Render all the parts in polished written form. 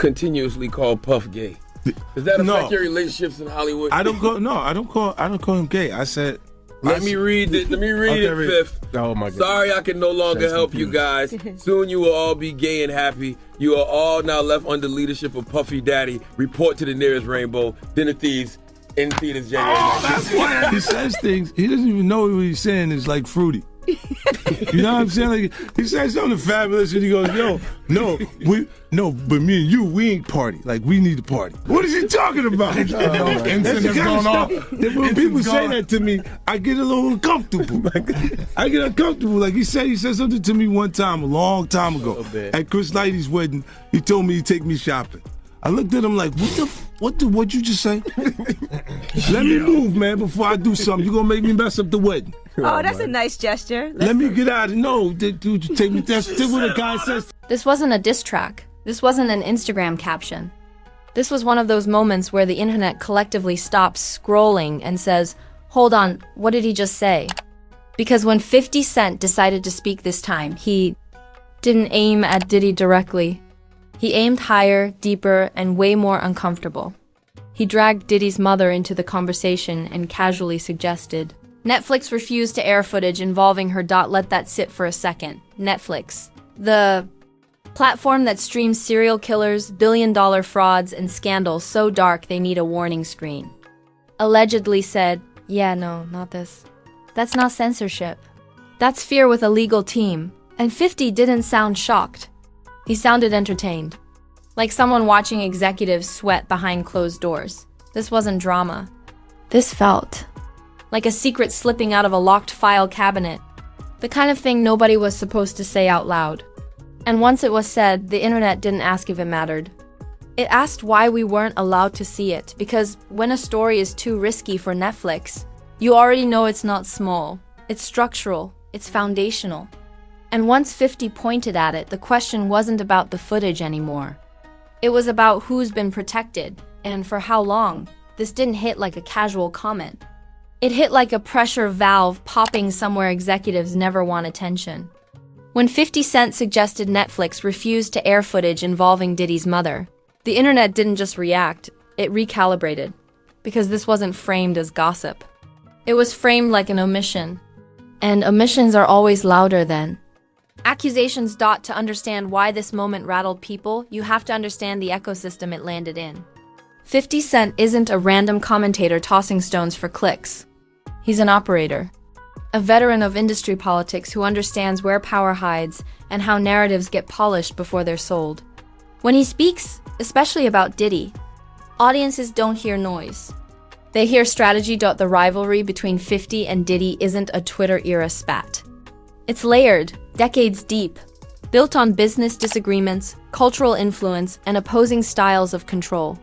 continuously call Puff gay. Does that affect your relationships in Hollywood? I don't call him gay. I said, Let me read it, Fifth. Oh my God. Sorry I can no longer help you guys. Soon you will all be gay and happy. You are all now left under leadership of Puffy Daddy. Report to the nearest rainbow. Dinner Thieves in theaters January 9th. That's why he says things. He doesn't even know what he's saying is like fruity. You know what I'm saying? Like, he said something fabulous and he goes, but me and you, we ain't party. Like, we need to party. What is he talking about? Incense is going off. When people say that to me, I get a little uncomfortable. I get uncomfortable. Like, he said something to me one time, a long time ago, at Chris Lighty's wedding. He told me he'd take me shopping. I looked at him like, what'd you just say? Let me move, man, before I do something. You're gonna make me mess up the wedding. Oh, that's a nice gesture. Let me get out of no, dude, you take me. That's what a guy says. This wasn't a diss track. This wasn't an Instagram caption. This was one of those moments where the internet collectively stops scrolling and says, hold on, what did he just say? Because when 50 Cent decided to speak this time, he didn't aim at Diddy directly. He aimed higher, deeper, and way more uncomfortable. He dragged Diddy's mother into the conversation and casually suggested, Netflix refused to air footage involving her. Let that sit for a second. Netflix, the platform that streams serial killers, billion-dollar frauds, and scandals so dark they need a warning screen, allegedly said, yeah, no, not this. That's not censorship. That's fear with a legal team. And 50 didn't sound shocked. He sounded entertained, like someone watching executives sweat behind closed doors. This wasn't drama. This felt like a secret slipping out of a locked file cabinet, the kind of thing nobody was supposed to say out loud. And once it was said, the internet didn't ask if it mattered. It asked why we weren't allowed to see it, because when a story is too risky for Netflix, you already know it's not small, it's structural, it's foundational. And once 50 pointed at it, the question wasn't about the footage anymore. It was about who's been protected, and for how long. This didn't hit like a casual comment. It hit like a pressure valve popping somewhere executives never want attention. When 50 Cent suggested Netflix refused to air footage involving Diddy's mother, the internet didn't just react, it recalibrated. Because this wasn't framed as gossip. It was framed like an omission. And omissions are always louder than accusations. To understand why this moment rattled people, you have to understand the ecosystem it landed in. 50 Cent isn't a random commentator tossing stones for clicks. He's an operator. A veteran of industry politics who understands where power hides and how narratives get polished before they're sold. When he speaks, especially about Diddy, audiences don't hear noise. They hear strategy. The rivalry between 50 and Diddy isn't a Twitter-era spat. It's layered, decades deep, built on business disagreements, cultural influence, and opposing styles of control.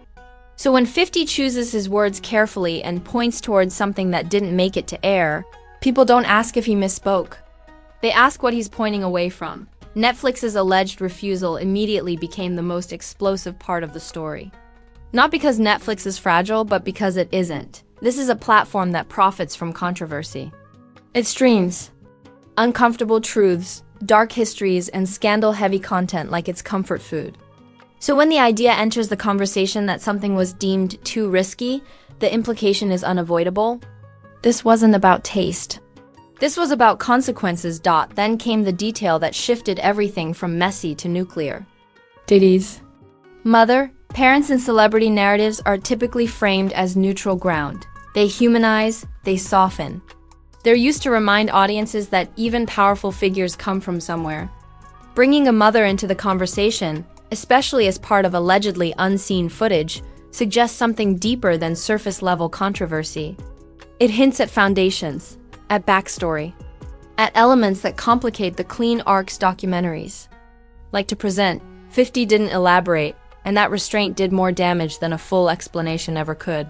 So when 50 chooses his words carefully and points towards something that didn't make it to air, people don't ask if he misspoke. They ask what he's pointing away from. Netflix's alleged refusal immediately became the most explosive part of the story. Not because Netflix is fragile, but because it isn't. This is a platform that profits from controversy. It streams uncomfortable truths, dark histories, and scandal-heavy content like it's comfort food. So when the idea enters the conversation that something was deemed too risky, the implication is unavoidable. This wasn't about taste. This was about consequences. Then came the detail that shifted everything from messy to nuclear. Diddy's mother. Parents in celebrity narratives are typically framed as neutral ground. They humanize, they soften. They're used to remind audiences that even powerful figures come from somewhere. Bringing a mother into the conversation, especially as part of allegedly unseen footage, suggests something deeper than surface-level controversy. It hints at foundations, at backstory, at elements that complicate the clean arcs documentaries. Like to present, 50 didn't elaborate, and that restraint did more damage than a full explanation ever could.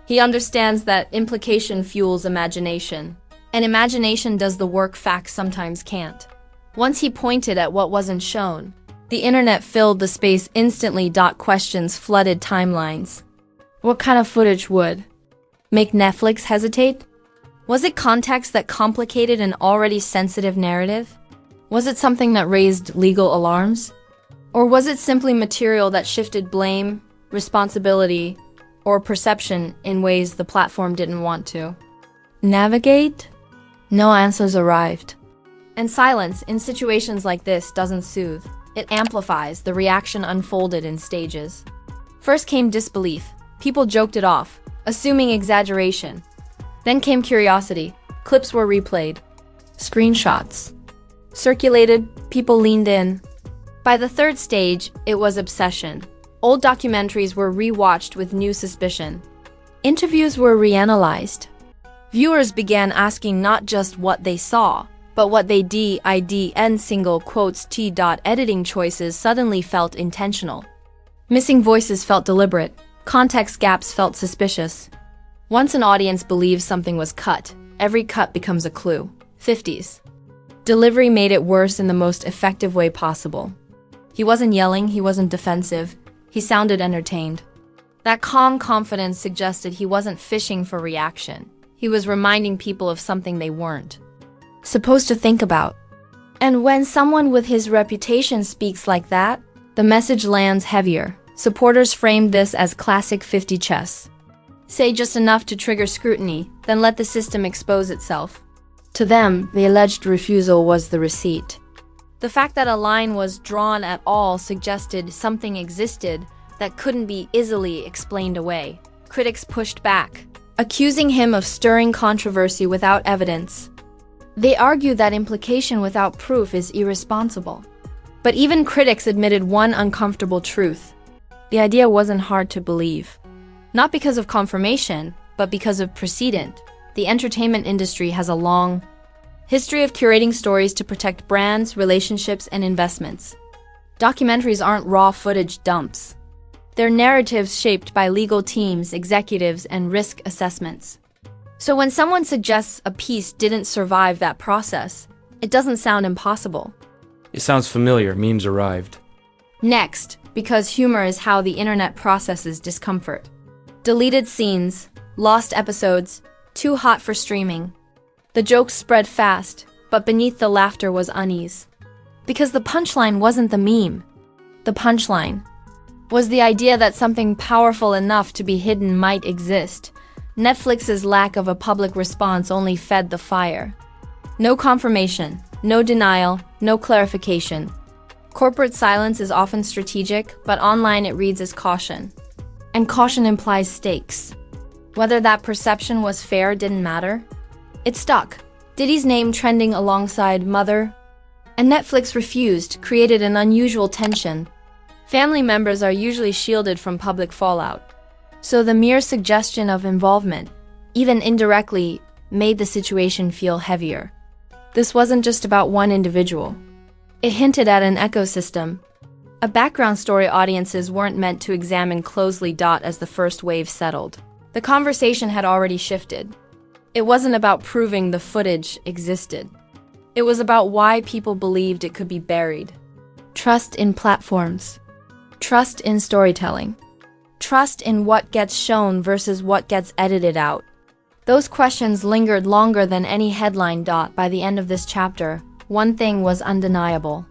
He understands that implication fuels imagination, and imagination does the work facts sometimes can't. Once he pointed at what wasn't shown, the internet filled the space instantly. Questions flooded timelines. What kind of footage would make Netflix hesitate? Was it context that complicated an already sensitive narrative? Was it something that raised legal alarms? Or was it simply material that shifted blame, responsibility, or perception in ways the platform didn't want to navigate? No answers arrived. And silence in situations like this doesn't soothe. It amplifies. The reaction unfolded in stages. First came disbelief. People joked it off, assuming exaggeration. Then came curiosity. Clips were replayed. Screenshots circulated. People leaned in. By the third stage, it was obsession. Old documentaries were rewatched with new suspicion. Interviews were reanalyzed. Viewers began asking not just what they saw, but what they did. Single quotes T. Editing choices suddenly felt intentional. Missing voices felt deliberate. Context gaps felt suspicious. Once an audience believes something was cut, every cut becomes a clue. 50s. Delivery made it worse in the most effective way possible. He wasn't yelling, he wasn't defensive. He sounded entertained. That calm confidence suggested he wasn't fishing for reaction. He was reminding people of something they weren't supposed to think about. And when someone with his reputation speaks like that, the message lands heavier. Supporters framed this as classic 50 chess. Say just enough to trigger scrutiny, then let the system expose itself. To them, the alleged refusal was the receipt. The fact that a line was drawn at all suggested something existed that couldn't be easily explained away. Critics pushed back, accusing him of stirring controversy without evidence. They argued that implication without proof is irresponsible. But even critics admitted one uncomfortable truth. The idea wasn't hard to believe. Not because of confirmation, but because of precedent. The entertainment industry has a long history of curating stories to protect brands, relationships, and investments. Documentaries aren't raw footage dumps. They're narratives shaped by legal teams, executives, and risk assessments. So when someone suggests a piece didn't survive that process, it doesn't sound impossible. It sounds familiar. Memes arrived. Next, because humor is how the internet processes discomfort. Deleted scenes, lost episodes, too hot for streaming. The jokes spread fast, but beneath the laughter was unease. Because the punchline wasn't the meme. The punchline was the idea that something powerful enough to be hidden might exist. Netflix's lack of a public response only fed the fire. No confirmation, no denial, no clarification. Corporate silence is often strategic, but online it reads as caution. And caution implies stakes. Whether that perception was fair didn't matter. It stuck. Diddy's name trending alongside Mother. And Netflix refused, created an unusual tension. Family members are usually shielded from public fallout. So the mere suggestion of involvement, even indirectly, made the situation feel heavier. This wasn't just about one individual. It hinted at an ecosystem. A background story audiences weren't meant to examine closely. As the first wave settled, the conversation had already shifted. It wasn't about proving the footage existed. It was about why people believed it could be buried. Trust in platforms. Trust in storytelling. Trust in what gets shown versus what gets edited out. Those questions lingered longer than any headline. By the end of this chapter, one thing was undeniable.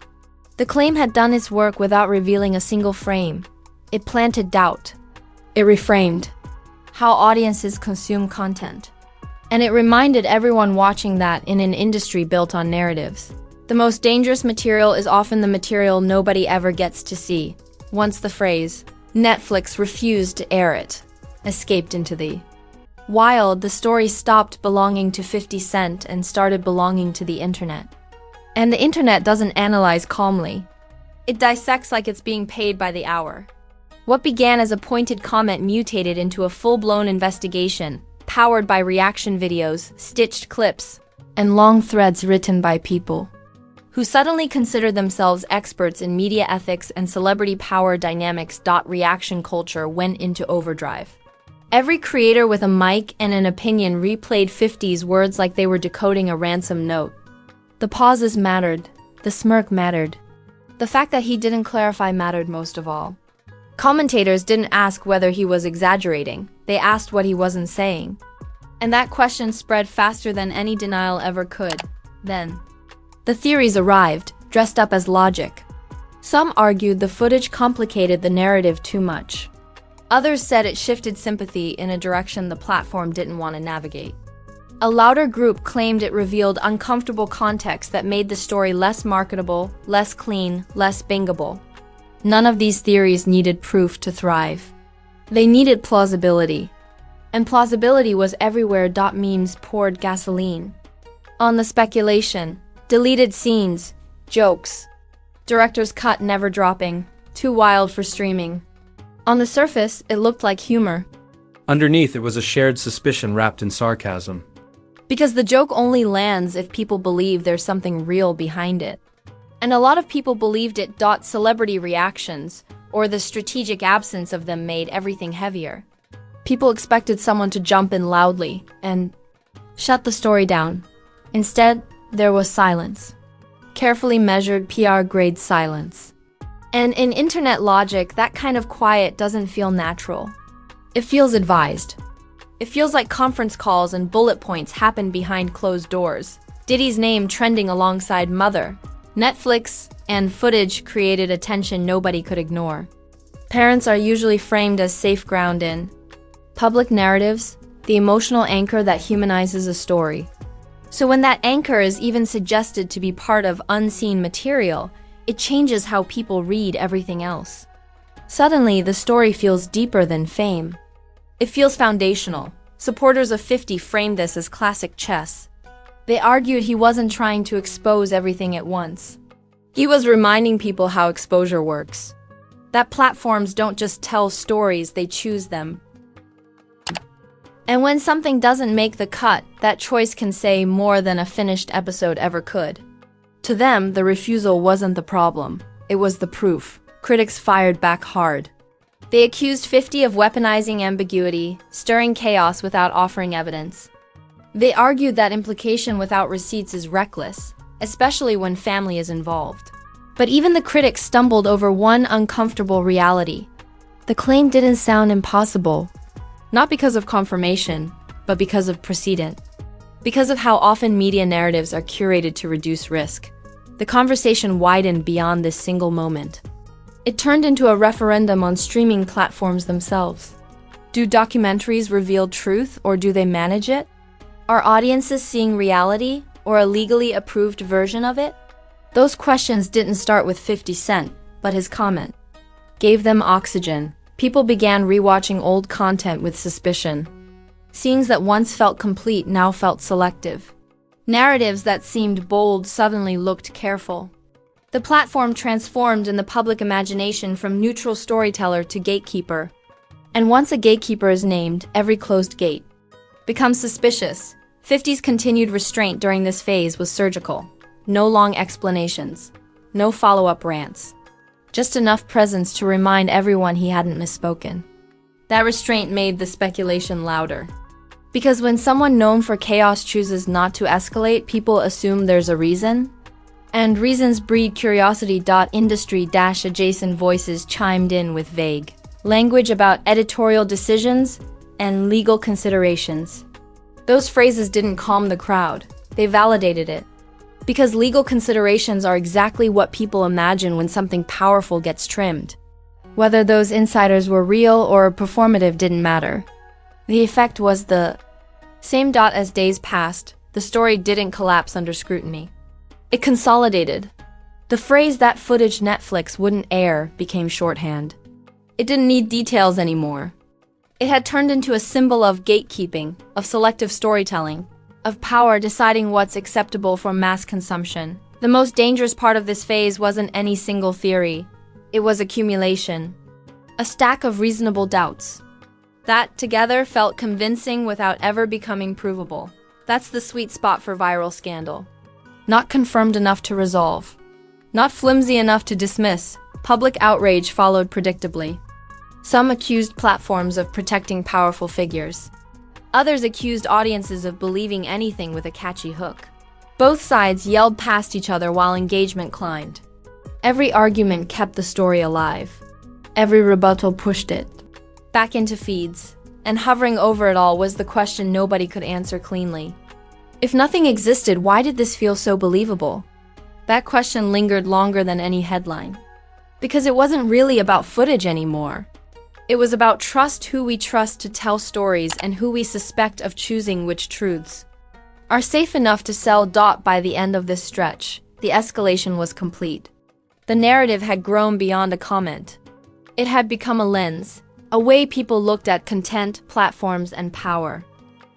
The claim had done its work without revealing a single frame. It planted doubt. It reframed how audiences consume content. And it reminded everyone watching that in an industry built on narratives, the most dangerous material is often the material nobody ever gets to see. Once the phrase, Netflix refused to air it, escaped into the wild, the story stopped belonging to 50 Cent and started belonging to the internet. And the internet doesn't analyze calmly. It dissects like it's being paid by the hour. What began as a pointed comment mutated into a full-blown investigation, powered by reaction videos, stitched clips, and long threads written by people who suddenly considered themselves experts in media ethics and celebrity power dynamics. Reaction culture went into overdrive. Every creator with a mic and an opinion replayed 50's words like they were decoding a ransom note. The pauses mattered. The smirk mattered. The fact that he didn't clarify mattered most of all. Commentators didn't ask whether he was exaggerating. They asked what he wasn't saying. And that question spread faster than any denial ever could. Then the theories arrived, dressed up as logic. Some argued the footage complicated the narrative too much. Others said it shifted sympathy in a direction the platform didn't want to navigate. A louder group claimed it revealed uncomfortable context that made the story less marketable, less clean, less bingable. None of these theories needed proof to thrive. They needed plausibility. And plausibility was everywhere. Memes poured gasoline on the speculation, deleted scenes, jokes, director's cut never dropping, too wild for streaming. On the surface, it looked like humor. Underneath, it was a shared suspicion wrapped in sarcasm. Because the joke only lands if people believe there's something real behind it. And a lot of people believed it. Celebrity reactions, or the strategic absence of them, made everything heavier. People expected someone to jump in loudly and shut the story down. Instead, there was silence. Carefully measured PR-grade silence. And in internet logic, that kind of quiet doesn't feel natural. It feels advised. It feels like conference calls and bullet points happen behind closed doors. Diddy's name trending alongside Mother. Netflix and footage created a tension nobody could ignore. Parents are usually framed as safe ground in public narratives, the emotional anchor that humanizes a story. So when that anchor is even suggested to be part of unseen material, it changes how people read everything else. Suddenly, the story feels deeper than fame. It feels foundational. Supporters of 50 framed this as classic chess. They argued he wasn't trying to expose everything at once. He was reminding people how exposure works. That platforms don't just tell stories, they choose them. And when something doesn't make the cut, that choice can say more than a finished episode ever could. To them, the refusal wasn't the problem. It was the proof. Critics fired back hard. They accused 50 of weaponizing ambiguity, stirring chaos without offering evidence. They argued that implication without receipts is reckless, especially when family is involved. But even the critics stumbled over one uncomfortable reality. The claim didn't sound impossible. Not because of confirmation, but because of precedent. Because of how often media narratives are curated to reduce risk. The conversation widened beyond this single moment. It turned into a referendum on streaming platforms themselves. Do documentaries reveal truth, or do they manage it? Are audiences seeing reality, or a legally approved version of it? Those questions didn't start with 50 Cent, but his comment gave them oxygen. People began rewatching old content with suspicion. Scenes that once felt complete now felt selective. Narratives that seemed bold suddenly looked careful. The platform transformed in the public imagination from neutral storyteller to gatekeeper. And once a gatekeeper is named, every closed gate becomes suspicious. 50's continued restraint during this phase was surgical. No long explanations. No follow-up rants. Just enough presence to remind everyone he hadn't misspoken. That restraint made the speculation louder. Because when someone known for chaos chooses not to escalate, people assume there's a reason. And reasons breed curiosity. Industry-adjacent voices chimed in with vague language about editorial decisions and legal considerations. Those phrases didn't calm the crowd, they validated it. Because legal considerations are exactly what people imagine when something powerful gets trimmed. Whether those insiders were real or performative didn't matter. The effect was the same. As days passed, the story didn't collapse under scrutiny. It consolidated. The phrase "that footage Netflix wouldn't air" became shorthand. It didn't need details anymore. It had turned into a symbol of gatekeeping, of selective storytelling, of power deciding what's acceptable for mass consumption. The most dangerous part of this phase wasn't any single theory. It was accumulation. A stack of reasonable doubts. That, together, felt convincing without ever becoming provable. That's the sweet spot for viral scandal. Not confirmed enough to resolve. Not flimsy enough to dismiss. Public outrage followed predictably. Some accused platforms of protecting powerful figures. Others accused audiences of believing anything with a catchy hook. Both sides yelled past each other while engagement climbed. Every argument kept the story alive. Every rebuttal pushed it back into feeds. And hovering over it all was the question nobody could answer cleanly. If nothing existed, why did this feel so believable? That question lingered longer than any headline. Because it wasn't really about footage anymore. It was about trust, who we trust to tell stories and who we suspect of choosing which truths are safe enough to sell. By the end of this stretch, the escalation was complete. The narrative had grown beyond a comment. It had become a lens, a way people looked at content, platforms, and power.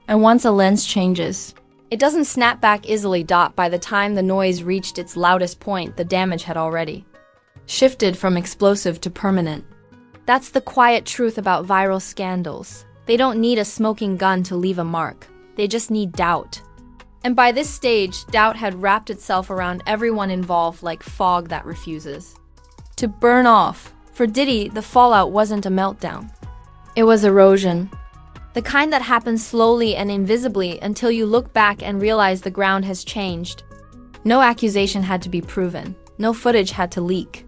And once a lens changes, it doesn't snap back easily. By the time the noise reached its loudest point, the damage had already shifted from explosive to permanent. That's the quiet truth about viral scandals. They don't need a smoking gun to leave a mark. They just need doubt. And by this stage, doubt had wrapped itself around everyone involved like fog that refuses to burn off. For Diddy, the fallout wasn't a meltdown. It was erosion. The kind that happens slowly and invisibly until you look back and realize the ground has changed. No accusation had to be proven. No footage had to leak.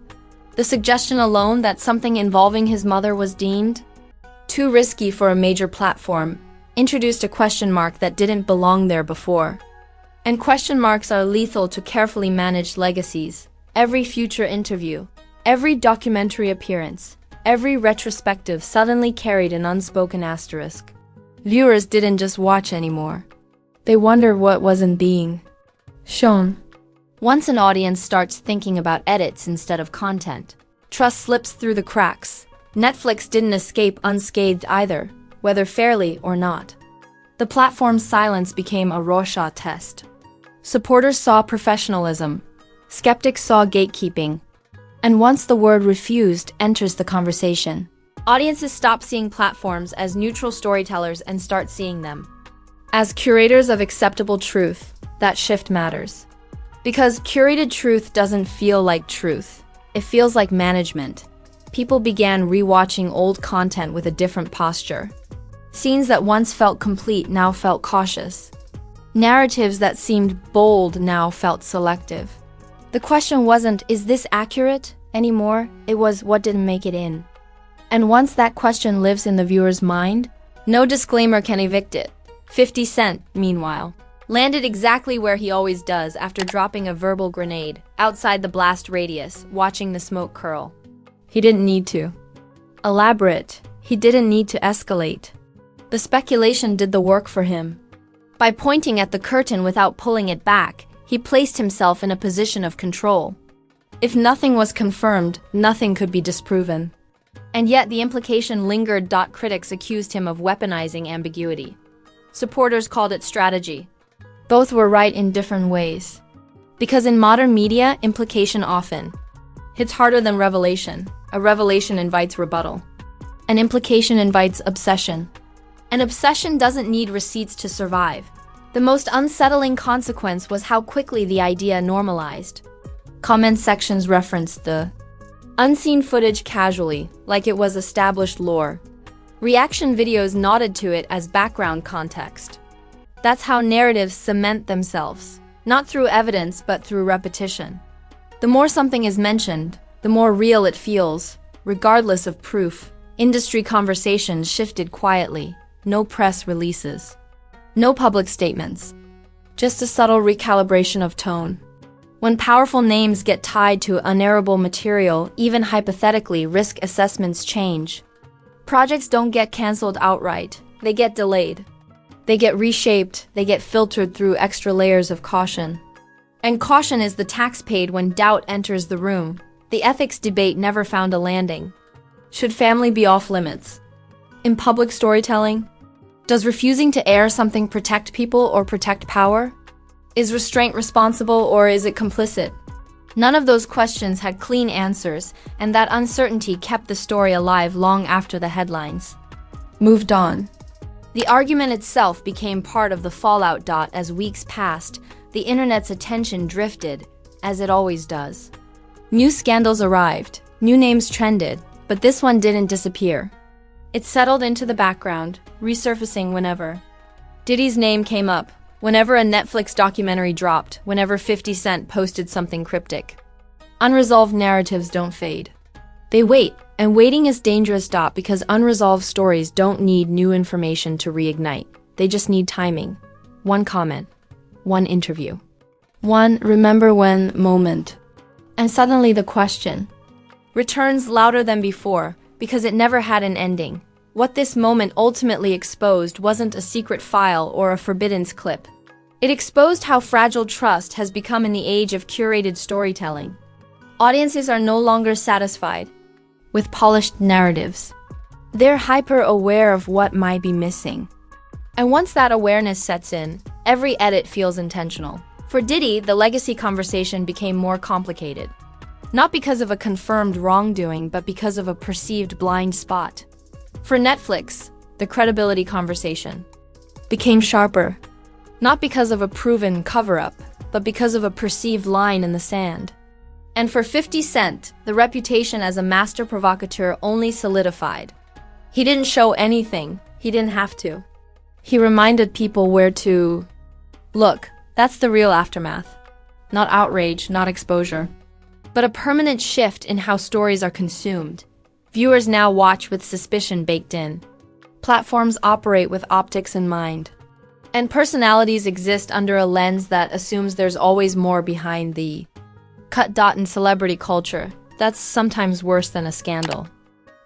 The suggestion alone that something involving his mother was deemed too risky for a major platform introduced a question mark that didn't belong there before. And question marks are lethal to carefully managed legacies. Every future interview, every documentary appearance, every retrospective suddenly carried an unspoken asterisk. Viewers didn't just watch anymore. They wondered what wasn't being shown. Once an audience starts thinking about edits instead of content, trust slips through the cracks. Netflix didn't escape unscathed either, whether fairly or not. The platform's silence became a Rorschach test. Supporters saw professionalism. Skeptics saw gatekeeping. And once the word refused enters the conversation, audiences stop seeing platforms as neutral storytellers and start seeing them as curators of acceptable truth. That shift matters. Because curated truth doesn't feel like truth. It feels like management. People began rewatching old content with a different posture. Scenes that once felt complete now felt cautious. Narratives that seemed bold now felt selective. The question wasn't, is this accurate, anymore? It was, what didn't make it in? And once that question lives in the viewer's mind, no disclaimer can evict it. 50 Cent, meanwhile, landed exactly where he always does after dropping a verbal grenade, outside the blast radius, watching the smoke curl. He didn't need to elaborate. He didn't need to escalate. The speculation did the work for him. By pointing at the curtain without pulling it back, he placed himself in a position of control. If nothing was confirmed, nothing could be disproven. And yet the implication lingered. Critics accused him of weaponizing ambiguity. Supporters called it strategy. Both were right in different ways. Because in modern media, implication often hits harder than revelation. A revelation invites rebuttal. An implication invites obsession. An obsession doesn't need receipts to survive. The most unsettling consequence was how quickly the idea normalized. Comment sections referenced the unseen footage casually, like it was established lore. Reaction videos nodded to it as background context. That's how narratives cement themselves, not through evidence but through repetition. The more something is mentioned, the more real it feels, regardless of proof. Industry conversations shifted quietly. No press releases. No public statements. Just a subtle recalibration of tone. When powerful names get tied to unairable material, even hypothetically, risk assessments change. Projects don't get canceled outright. They get delayed. They get reshaped. They get filtered through extra layers of caution. And caution is the tax paid when doubt enters the room. The ethics debate never found a landing. Should family be off limits? In public storytelling, does refusing to air something protect people or protect power? Is restraint responsible or is it complicit? None of those questions had clean answers, and that uncertainty kept the story alive long after the headlines moved on. The argument itself became part of the fallout. As weeks passed, the internet's attention drifted, as it always does. New scandals arrived, new names trended, but this one didn't disappear. It settled into the background, resurfacing whenever Diddy's name came up, whenever a Netflix documentary dropped, whenever 50 Cent posted something cryptic. Unresolved narratives don't fade. They wait, and waiting is dangerous. Because unresolved stories don't need new information to reignite. They just need timing. One comment, one interview, one remember when moment. And suddenly the question returns louder than before because it never had an ending. What this moment ultimately exposed wasn't a secret file or a forbidden clip. It exposed how fragile trust has become in the age of curated storytelling. Audiences are no longer satisfied with polished narratives. They're hyper-aware of what might be missing. And once that awareness sets in, every edit feels intentional. For Diddy, the legacy conversation became more complicated. Not because of a confirmed wrongdoing, but because of a perceived blind spot. For Netflix, the credibility conversation became sharper. Not because of a proven cover-up, but because of a perceived line in the sand. And for 50 Cent, the reputation as a master provocateur only solidified. He didn't show anything. He didn't have to. He reminded people where to look. That's the real aftermath. Not outrage, not exposure, but a permanent shift in how stories are consumed. Viewers now watch with suspicion baked in. Platforms operate with optics in mind. And personalities exist under a lens that assumes there's always more behind the cut. In celebrity culture, that's sometimes worse than a scandal.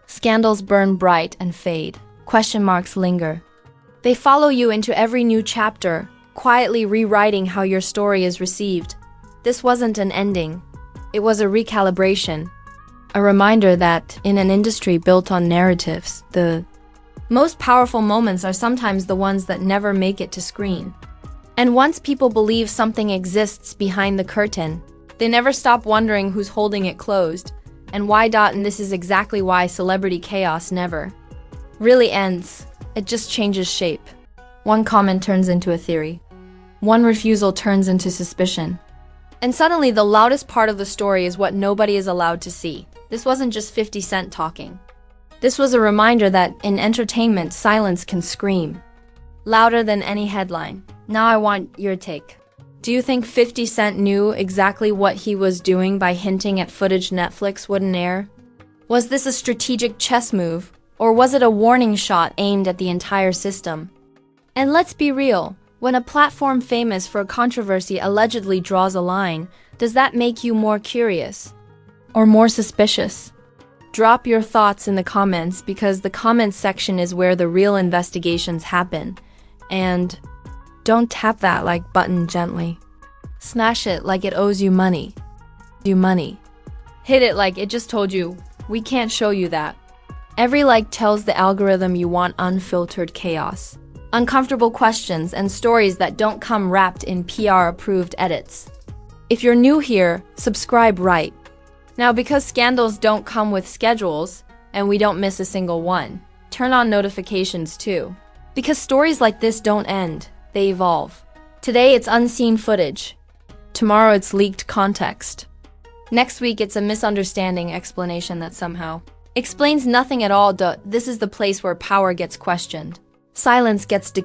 Scandals burn bright and fade. Question marks linger. They follow you into every new chapter, quietly rewriting how your story is received. This wasn't an ending. It was a recalibration. A reminder that, in an industry built on narratives, the most powerful moments are sometimes the ones that never make it to screen. And once people believe something exists behind the curtain, they never stop wondering who's holding it closed, and why. And this is exactly why celebrity chaos never really ends. It just changes shape. One comment turns into a theory. One refusal turns into suspicion. And suddenly the loudest part of the story is what nobody is allowed to see. This wasn't just 50 Cent talking. This was a reminder that in entertainment, silence can scream louder than any headline. Now I want your take. Do you think 50 Cent knew exactly what he was doing by hinting at footage Netflix wouldn't air? Was this a strategic chess move, or was it a warning shot aimed at the entire system? And let's be real, when a platform famous for a controversy allegedly draws a line, does that make you more curious or more suspicious? Drop your thoughts in the comments, because the comments section is where the real investigations happen. And don't tap that like button gently. Smash it like it owes you money. Hit it like it just told you, we can't show you that. Every like tells the algorithm you want unfiltered chaos, uncomfortable questions, and stories that don't come wrapped in PR-approved edits. If you're new here, subscribe right now, because scandals don't come with schedules, and we don't miss a single one. Turn on notifications too, because stories like this don't end. They evolve. Today it's unseen footage. Tomorrow it's leaked context. Next week it's a misunderstanding explanation that somehow explains nothing at all. This is the place where power gets questioned. Silence gets decoded.